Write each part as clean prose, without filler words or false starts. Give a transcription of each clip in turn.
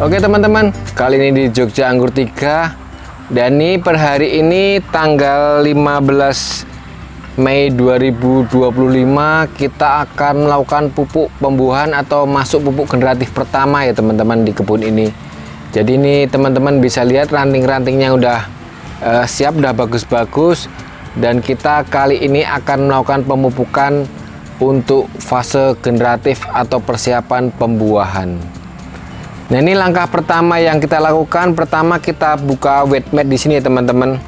Oke teman-teman, kali ini di Jogja Anggur 3. Dan ini per hari ini tanggal 15 Mei 2025 kita akan melakukan pupuk pembuahan atau masuk pupuk generatif pertama ya teman-teman di kebun ini. Jadi ini teman-teman bisa lihat ranting-rantingnya udah siap, udah bagus-bagus. Dan kita kali ini akan melakukan pemupukan untuk fase generatif atau persiapan pembuahan. Nah, ini langkah pertama yang kita lakukan. Pertama kita buka wet mat di sini ya teman-teman.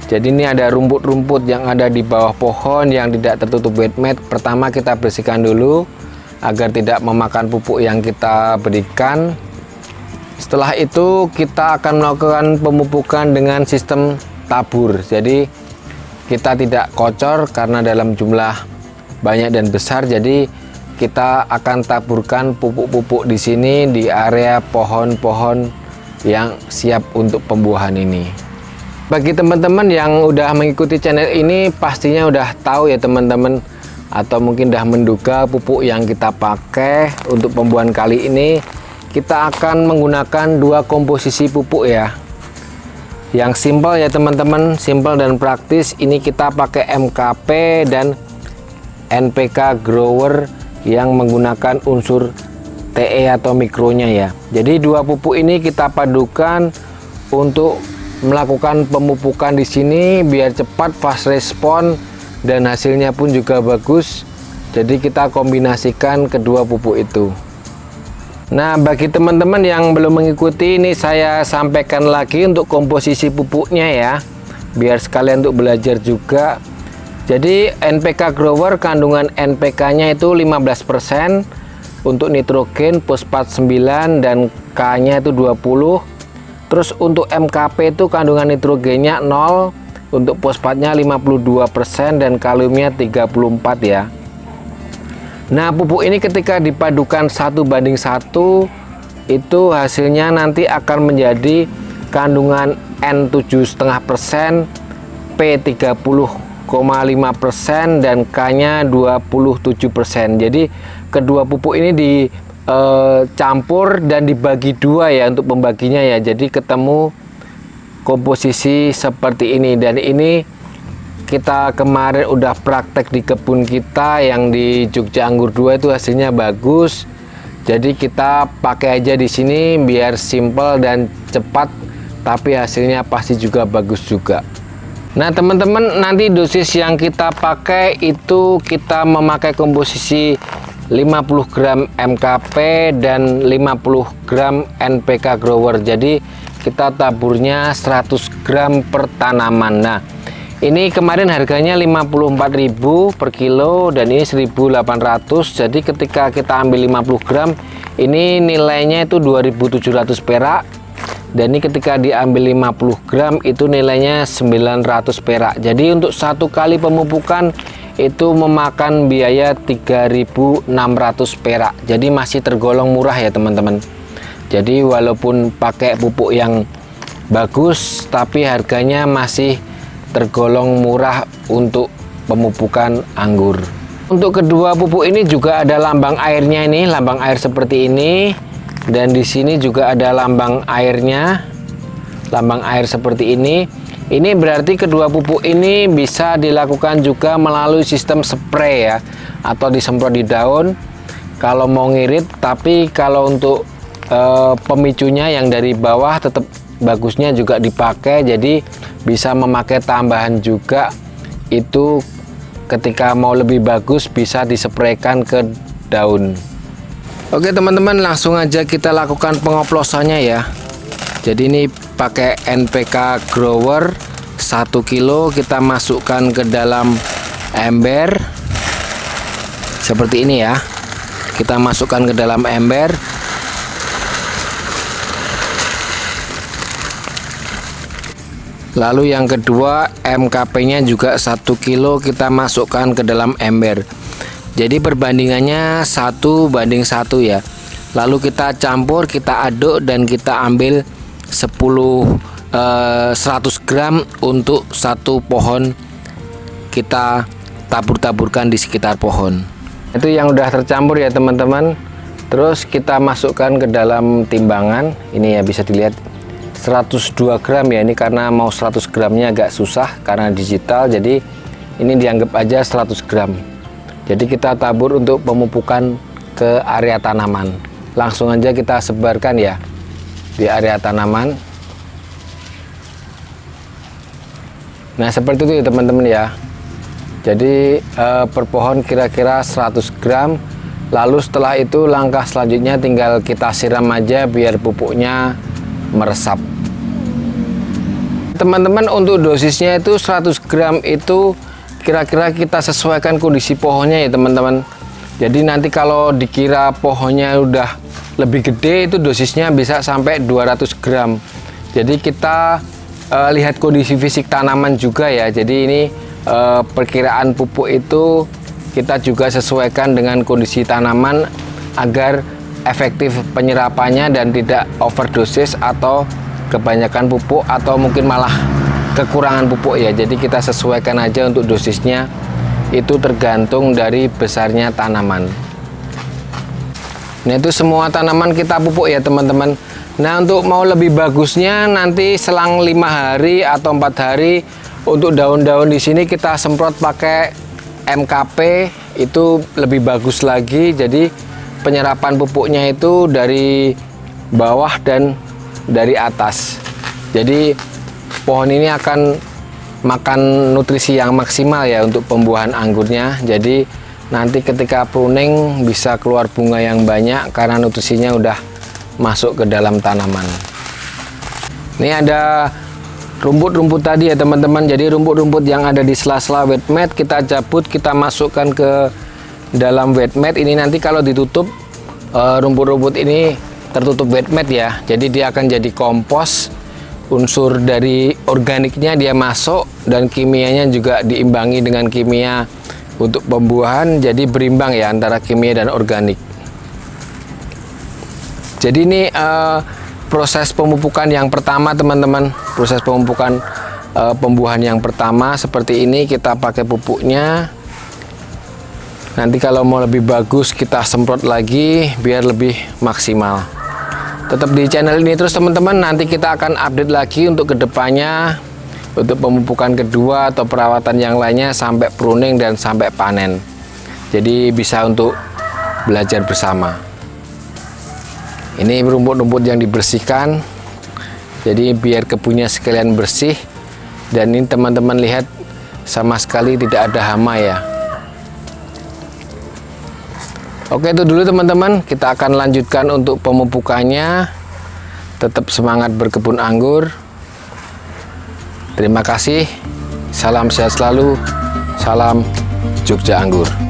Jadi ini ada rumput-rumput yang ada di bawah pohon yang tidak tertutup wet mat. Pertama kita bersihkan dulu agar tidak memakan pupuk yang kita berikan. Setelah itu kita akan melakukan pemupukan dengan sistem tabur. Jadi kita tidak kocor karena dalam jumlah banyak dan besar. Jadi kita akan taburkan pupuk-pupuk di sini di area pohon-pohon yang siap untuk pembuahan ini. Bagi teman-teman yang udah mengikuti channel ini pastinya udah tahu ya teman-teman, atau mungkin udah menduga pupuk yang kita pakai untuk pembuahan kali ini. Kita akan menggunakan dua komposisi pupuk ya. Yang simpel ya teman-teman, simpel dan praktis. Ini kita pakai MKP dan NPK Grower yang menggunakan unsur TE atau mikronya ya. Jadi dua pupuk ini kita padukan untuk melakukan pemupukan di sini biar cepat, fast respon, dan hasilnya pun juga bagus. Jadi kita kombinasikan kedua pupuk itu. Nah, bagi teman-teman yang belum mengikuti ini saya sampaikan lagi untuk komposisi pupuknya ya, biar sekalian untuk belajar juga. Jadi NPK Grower kandungan NPK-nya itu 15%, untuk nitrogen, fosfat 9, dan K-nya itu 20. Terus untuk MKP itu kandungan nitrogennya 0, untuk fosfatnya 52% dan kaliumnya 34 ya. Nah, pupuk ini ketika dipadukan 1:1 itu hasilnya nanti akan menjadi kandungan N7,5%, P30,5% dan K-nya 27%. Jadi kedua pupuk ini dicampur dan dibagi dua ya untuk pembaginya ya. Jadi ketemu komposisi seperti ini, dan ini kita kemarin udah praktek di kebun kita yang di Jogja Anggur 2 itu hasilnya bagus. Jadi kita pakai aja di sini biar simple dan cepat, tapi hasilnya pasti juga bagus juga. Nah teman-teman, nanti dosis yang kita pakai itu kita memakai komposisi 50 gram MKP dan 50 gram NPK Grower. Jadi kita taburnya 100 gram per tanaman. Nah, ini kemarin harganya 54.000 per kilo dan ini 1.800. Jadi ketika kita ambil 50 gram ini nilainya itu 2.700 perak. Dan ini ketika diambil 50 gram itu nilainya 900 perak. Jadi untuk satu kali pemupukan itu memakan biaya 3.600 perak. Jadi masih tergolong murah ya teman-teman. Jadi walaupun pakai pupuk yang bagus tapi harganya masih tergolong murah untuk pemupukan anggur. Untuk kedua pupuk ini juga ada lambang airnya, ini lambang air seperti ini. Dan di sini juga ada lambang airnya, lambang air seperti ini. Ini berarti kedua pupuk ini bisa dilakukan juga melalui sistem spray ya, atau disemprot di daun kalau mau ngirit. Tapi kalau untuk pemicunya yang dari bawah tetap bagusnya juga dipakai. Jadi bisa memakai tambahan juga, itu ketika mau lebih bagus bisa dispraykan ke daun. Oke teman-teman, langsung aja kita lakukan pengoplosannya ya. Jadi ini pakai NPK Grower 1 kilo, kita masukkan ke dalam ember seperti ini ya. Kita masukkan ke dalam ember. Lalu yang kedua MKP-nya juga 1 kilo, kita masukkan ke dalam ember. Jadi perbandingannya 1:1 ya. Lalu kita campur, kita aduk dan kita ambil 100 gram untuk satu pohon. Kita tabur-taburkan di sekitar pohon. Itu yang udah tercampur ya teman-teman. Terus kita masukkan ke dalam timbangan. Ini ya bisa dilihat 102 gram ya, ini karena mau 100 gramnya agak susah karena digital, jadi ini dianggap aja 100 gram. Jadi kita tabur untuk pemupukan ke area tanaman. Langsung aja kita sebarkan ya di area tanaman. Nah seperti itu ya teman-teman ya. Jadi per pohon kira-kira 100 gram. Lalu setelah itu langkah selanjutnya tinggal kita siram aja biar pupuknya meresap. Teman-teman, untuk dosisnya itu 100 gram itu kira-kira kita sesuaikan kondisi pohonnya ya teman-teman. Jadi nanti kalau dikira pohonnya udah lebih gede itu dosisnya bisa sampai 200 gram. Jadi kita lihat kondisi fisik tanaman juga ya. Jadi ini perkiraan pupuk itu kita juga sesuaikan dengan kondisi tanaman agar efektif penyerapannya dan tidak overdosis atau kebanyakan pupuk atau mungkin malah kekurangan pupuk ya. Jadi kita sesuaikan aja untuk dosisnya, itu tergantung dari besarnya tanaman. Nah itu semua tanaman kita pupuk ya teman-teman. Nah untuk mau lebih bagusnya nanti selang 5 hari atau 4 hari untuk daun-daun di sini kita semprot pakai MKP, itu lebih bagus lagi. Jadi penyerapan pupuknya itu dari bawah dan dari atas. Jadi pohon ini akan makan nutrisi yang maksimal ya untuk pembuahan anggurnya. Jadi nanti ketika pruning bisa keluar bunga yang banyak karena nutrisinya udah masuk ke dalam tanaman. Ini ada rumput-rumput tadi ya teman-teman. Jadi rumput-rumput yang ada di sela-sela wet mat kita cabut, kita masukkan ke dalam wet mat. Ini nanti kalau ditutup rumput-rumput ini tertutup wet mat ya. Jadi dia akan jadi kompos. Unsur dari organiknya dia masuk dan kimianya juga diimbangi dengan kimia untuk pembuahan. Jadi berimbang ya antara kimia dan organik. Jadi ini proses pemupukan yang pertama teman-teman, proses pemupukan pembuahan yang pertama seperti ini. Kita pakai pupuknya, nanti kalau mau lebih bagus kita semprot lagi biar lebih maksimal. Tetap di channel ini terus teman-teman, nanti kita akan update lagi untuk kedepannya untuk pemupukan kedua atau perawatan yang lainnya sampai pruning dan sampai panen. Jadi bisa untuk belajar bersama. Ini rumput-rumput yang dibersihkan, jadi biar kebunnya sekalian bersih. Dan ini teman-teman lihat sama sekali tidak ada hama ya. Oke itu dulu teman-teman, kita akan lanjutkan untuk pemupukannya. Tetap semangat berkebun anggur. Terima kasih, salam sehat selalu, salam Jogja Anggur.